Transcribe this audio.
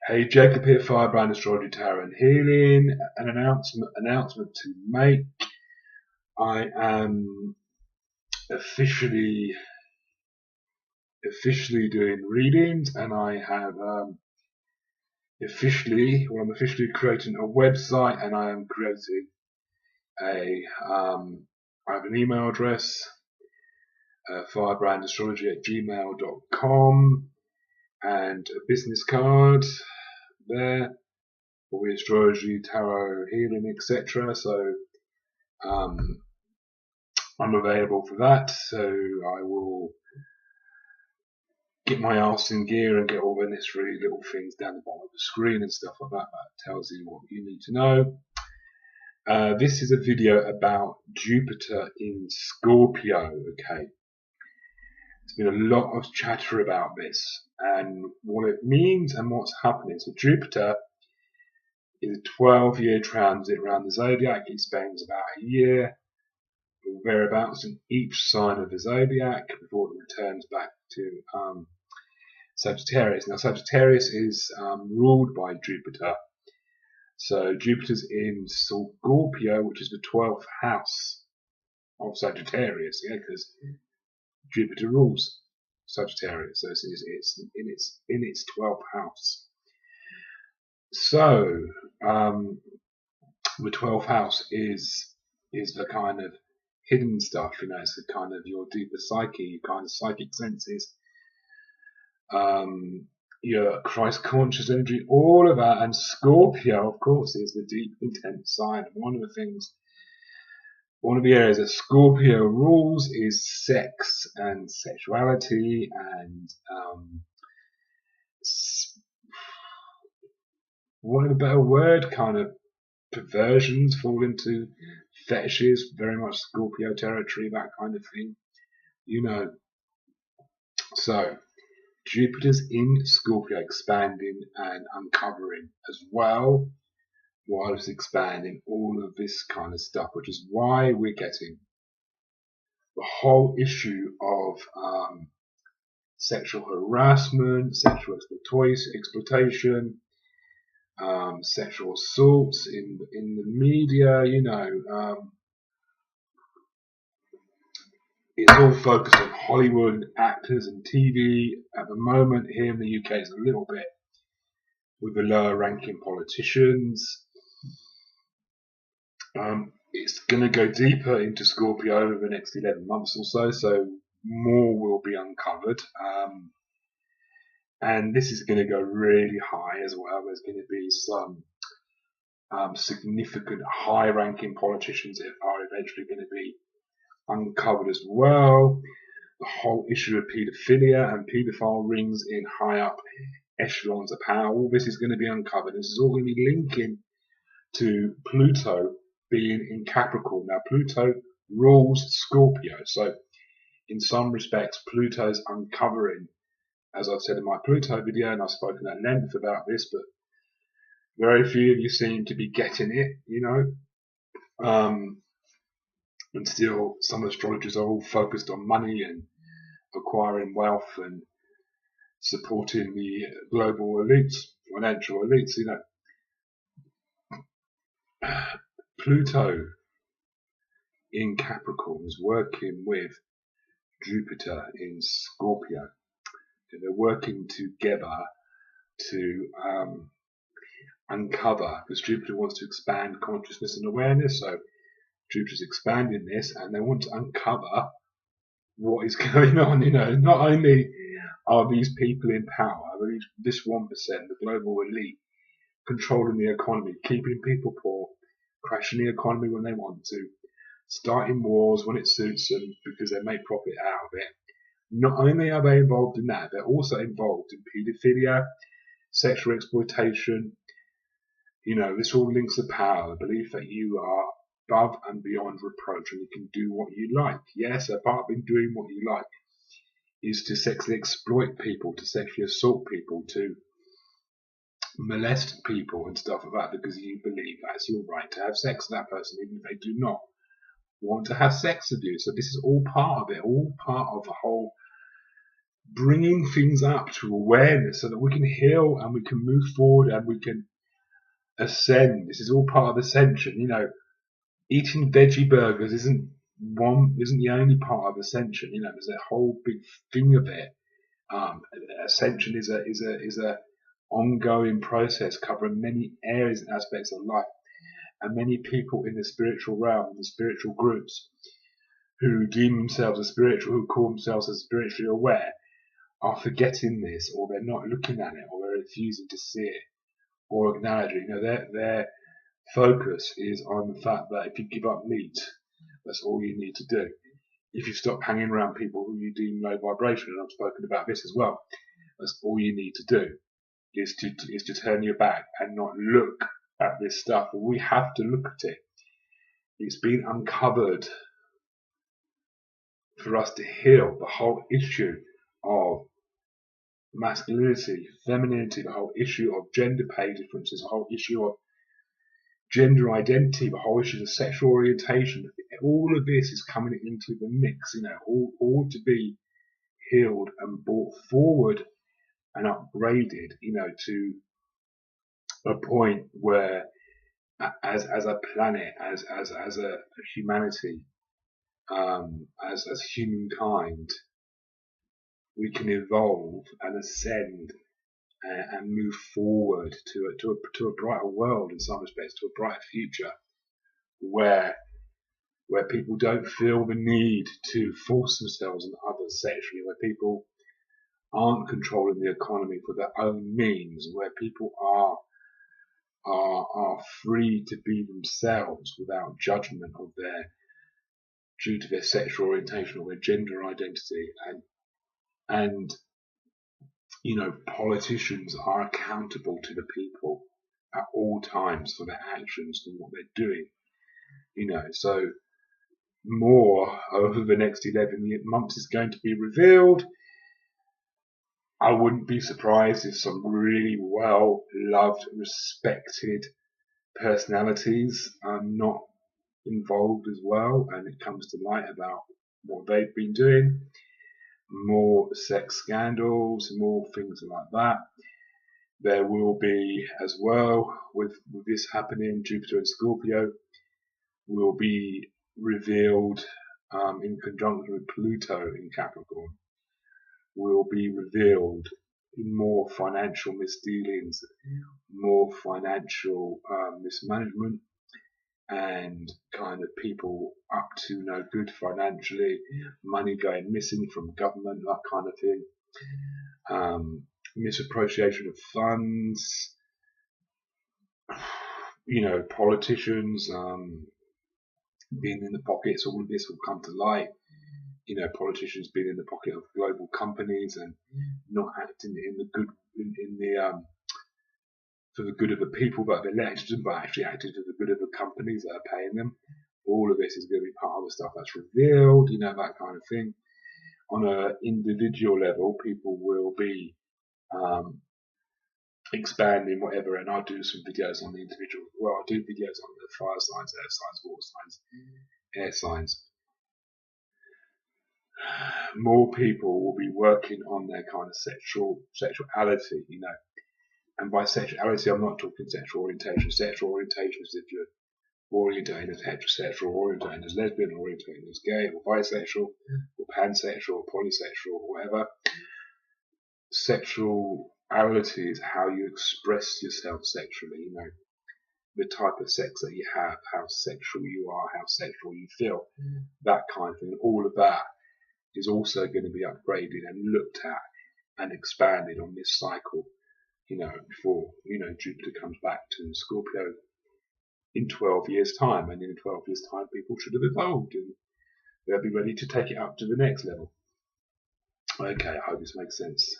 Hey, Jacob here, Firebrand Astrology Tarot and Healing. An announcement to make. I am officially doing readings, and I have I'm officially creating a website, and I am creating I have an email address, firebrandastrology@gmail.com, and a business card there for astrology, tarot, healing, etc. So I'm available for that. So I will get my arse in gear and get all the necessary little things down the bottom of the screen and stuff like that. That tells you what you need to know. This is a video about Jupiter in Scorpio. Okay, there's been a lot of chatter about this and what it means and what's happening. So Jupiter is a 12-year transit around the zodiac. It spends about a year or thereabouts in each sign of the zodiac before it returns back to Sagittarius. Now Sagittarius is ruled by Jupiter. So Jupiter's in Scorpio, which is the 12th house of Sagittarius, because Jupiter rules Sagittarius, so it's in its 12th house. So the 12th house is the kind of hidden stuff, it's the kind of your deeper psyche, your kind of psychic senses, your Christ conscious energy, all of that. And Scorpio, of course, is the deep, intense sign. One of the areas that Scorpio rules is sex and sexuality, and one of the better word, kind of perversions fall into fetishes, very much Scorpio territory, that kind of thing, So Jupiter's in Scorpio, expanding and uncovering as well, while it's expanding all of this kind of stuff, which is why we're getting the whole issue of sexual harassment, sexual exploitation, sexual assaults in the media. It's all focused on Hollywood actors and TV at the moment. Here in the UK, it's a little bit with the lower ranking politicians. It's going to go deeper into Scorpio over the next 11 months or so more will be uncovered. And this is going to go really high as well. There's going to be some significant high-ranking politicians that are eventually going to be uncovered as well. The whole issue of paedophilia and paedophile rings in high-up echelons of power, all this is going to be uncovered. This is all going to be linking to Pluto being in Capricorn. Now, Pluto rules Scorpio, so in some respects, Pluto's uncovering, as I've said in my Pluto video, and I've spoken at length about this, but very few of you seem to be getting it, and still some astrologers are all focused on money and acquiring wealth and supporting the global elites, financial elites, Pluto in Capricorn is working with Jupiter in Scorpio. They're working together to uncover, because Jupiter wants to expand consciousness and awareness, so Jupiter's expanding this, and they want to uncover what is going on. Not only are these people in power, but this 1%, the global elite, controlling the economy, keeping people poor, crashing the economy when they want to, starting wars when it suits them because they make profit out of it. Not only are they involved in that, they're also involved in paedophilia, sexual exploitation. This all links to power, the belief that you are above and beyond reproach and you can do what you like. Yes, apart from doing what you like is to sexually exploit people, to sexually assault people, to molest people and stuff like that, because you believe that's your right to have sex with that person, even if they do not want to have sex with you. So this is all part of it, all part of the whole bringing things up to awareness so that we can heal and we can move forward and we can ascend. This is all part of ascension. You know, eating veggie burgers isn't the only part of ascension. You know, there's a whole big thing of it. Ascension is a ongoing process covering many areas and aspects of life, and many people in the spiritual realm, in the spiritual groups, who deem themselves as spiritual, who call themselves as spiritually aware, are forgetting this, or they're not looking at it, or they're refusing to see it, or acknowledging. You know, their focus is on the fact that if you give up meat, that's all you need to do. If you stop hanging around people who you deem low vibration, and I've spoken about this as well, that's all you need to do, is to turn your back and not look at this stuff. We have to look at it. It's been uncovered for us to heal the whole issue of masculinity, femininity, the whole issue of gender pay differences, the whole issue of gender identity, the whole issue of sexual orientation. All of this is coming into the mix, you know, all to be healed and brought forward and upgraded, you know, to a point where, as a planet, as a humanity, as humankind, we can evolve and ascend and move forward to a brighter world, in some respects, to a brighter future, where people don't feel the need to force themselves on others sexually, where people aren't controlling the economy for their own means, where people are free to be themselves without judgment of due to their sexual orientation or their gender identity, and you know, politicians are accountable to the people at all times for their actions and what they're doing. You know, so more over the next 11 months is going to be revealed. I wouldn't be surprised if some really well-loved, respected personalities are not involved as well, and it comes to light about what they've been doing. More sex scandals, more things like that. There will be, as well, with this happening, Jupiter and Scorpio will be revealed in conjunction with Pluto in Capricorn, will be revealed in more financial misdealings, more financial mismanagement, and kind of people up to no good financially, money going missing from government, that kind of thing, misappropriation of funds, you know, politicians being in the pockets. All of this will come to light. You know, politicians being in the pocket of global companies and not acting in the good, for the good of the people that they're elected to, but actually acting for the good of the companies that are paying them. All of this is going to be part of the stuff that's revealed, you know, that kind of thing. On an individual level, people will be expanding whatever, and I'll do some videos on the individual. Well, I'll do videos on the fire signs, air signs, water signs, air signs. More people will be working on their kind of sexuality, you know. And by sexuality, I'm not talking sexual orientation. Sexual orientation is if you're orientated as heterosexual, orientated as lesbian, orientated as gay, or bisexual, or pansexual, or polysexual, or whatever. Sexuality is how you express yourself sexually, you know. The type of sex that you have, how sexual you are, how sexual you feel, that kind of thing. All of that is also going to be upgraded and looked at and expanded on this cycle, you know, before, you know, Jupiter comes back to Scorpio in 12 years' time, and in 12 years' time people should have evolved and they'll be ready to take it up to the next level. Okay, I hope this makes sense.